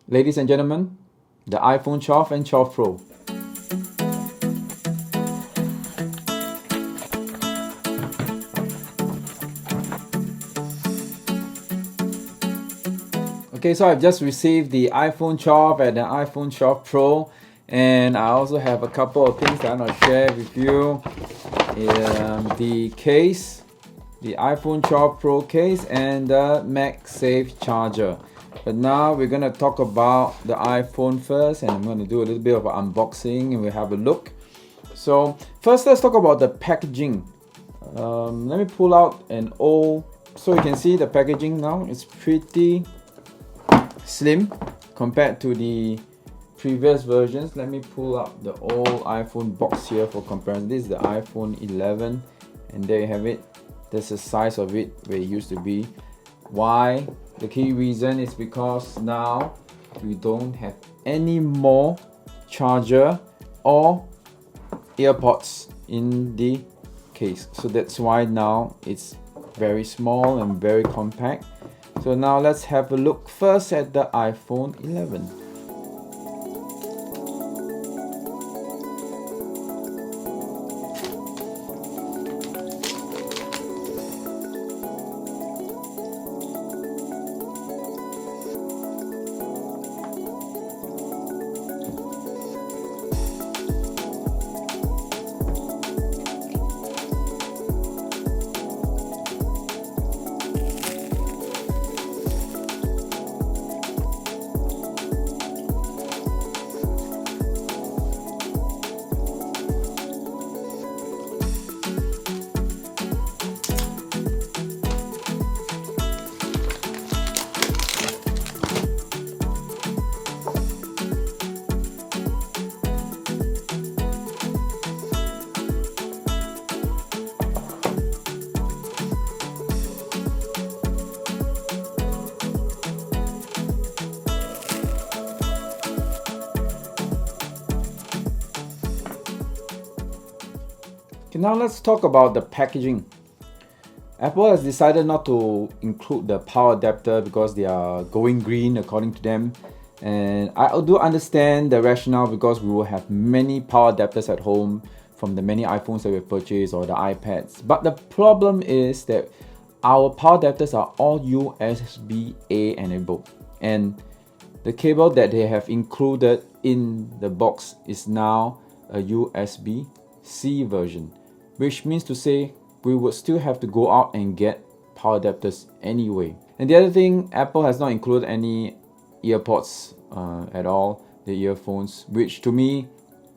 Ladies and gentlemen, the iPhone 12 and 12 Pro. Okay, so I've just received the iPhone 12 and the iPhone 12 Pro, and I also have a couple of things that I'm going to share with you. The case, the iPhone 12 Pro case, and the MagSafe Charger. But now we're going to talk about the iPhone first, and I'm going to do a little bit of an unboxing and we'll have a look. So first, let's talk about the packaging. Let me pull out an old, so you can see the packaging now. It's pretty slim compared to the previous versions. Let me pull up the old iPhone box here for comparison. This is the iPhone 11, and there you have it. That's the size of it where it used to be. Why? The key reason is because now we don't have any more charger or EarPods in the case. So that's why now it's very small and very compact. So now let's have a look first at the iPhone 11. Okay, now let's talk about the packaging. Apple has decided not to include the power adapter because they are going green according to them. And I do understand the rationale because we will have many power adapters at home from the many iPhones that we purchased or the iPads. But the problem is that our power adapters are all USB-A enabled. And the cable that they have included in the box is now a USB-C version, which means to say we would still have to go out and get power adapters anyway. And the other thing, Apple has not included any EarPods at all, the earphones, which to me,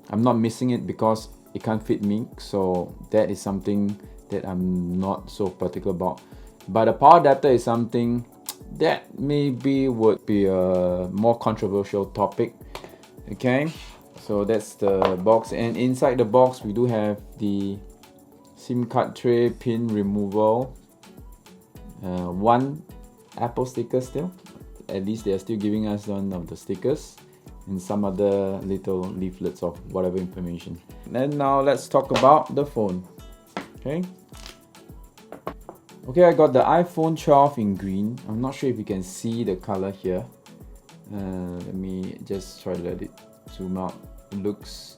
I'm not missing it because it can't fit me. So that is something that I'm not so particular about. But a power adapter is something that maybe would be a more controversial topic. Okay, so that's the box, and inside the box we do have the SIM card tray, pin removal, one Apple sticker still. At least they are still giving us one of the stickers, and some other little leaflets of whatever information. And now let's talk about the phone. Okay, I got the iPhone 12 in green. I'm not sure if you can see the color here. Let me just try to let it zoom out. It looks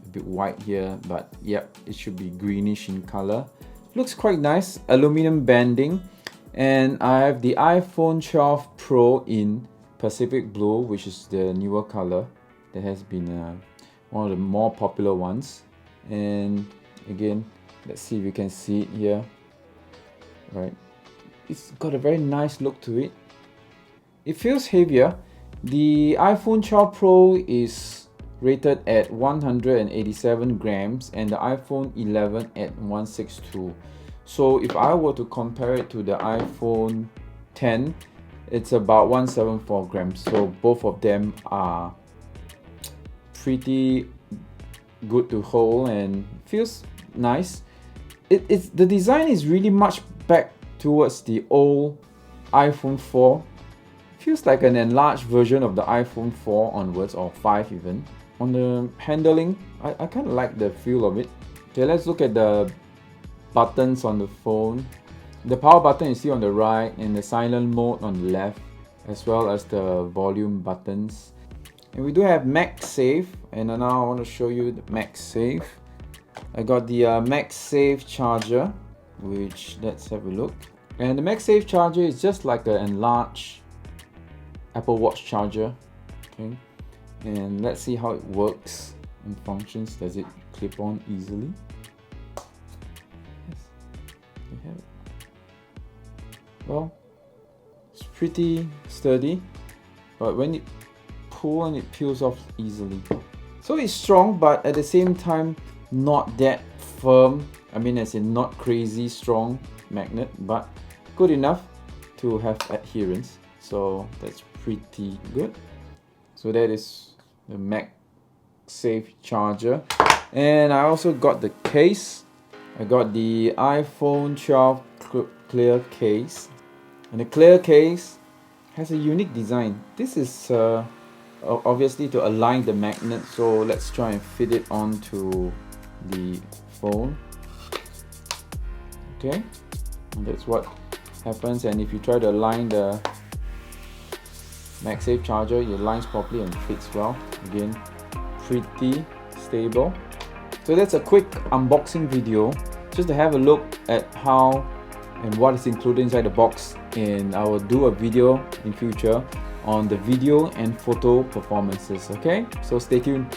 a bit white here, but yep, it should be greenish in color. Looks quite nice, aluminum banding. And I have the iPhone 12 Pro in Pacific Blue, which is the newer color that has been one of the more popular ones. And again, let's see if you can see it here. Right, it's got a very nice look to it. It feels heavier. The iPhone 12 Pro is rated at 187 grams and the iPhone 11 at 162. So if I were to compare it to the iPhone 10, it's about 174 grams. So both of them are pretty good to hold and feels nice. The design is really much back towards the old iPhone 4. Feels like an enlarged version of the iPhone 4 onwards, or 5 even. On the handling, I kind of like the feel of it. Okay, let's look at the buttons on the phone. The power button you see on the right and the silent mode on the left, as well as the volume buttons. And we do have MagSafe, and now I want to show you the MagSafe. I got the MagSafe Charger, which let's have a look. And the MagSafe Charger is just like an enlarged Apple Watch charger. Okay, and let's see how it works and functions. Does it clip on easily? Yes, we have it. Well, it's pretty sturdy, but when you pull and it peels off easily. So it's strong, but at the same time not that firm. I mean, as in not crazy strong magnet, but good enough to have adherence. So that's pretty good. So that is the MagSafe Charger. And I also got the case. I got the iPhone 12 clear case. And the clear case has a unique design. This is obviously to align the magnet, so let's try and fit it onto the phone. Okay, and that's what happens. And if you try to align the MagSafe Charger, it aligns properly and fits well. Again, pretty stable. So that's a quick unboxing video, just to have a look at how and what is included inside the box. And I will do a video in future on the video and photo performances. Okay, so stay tuned.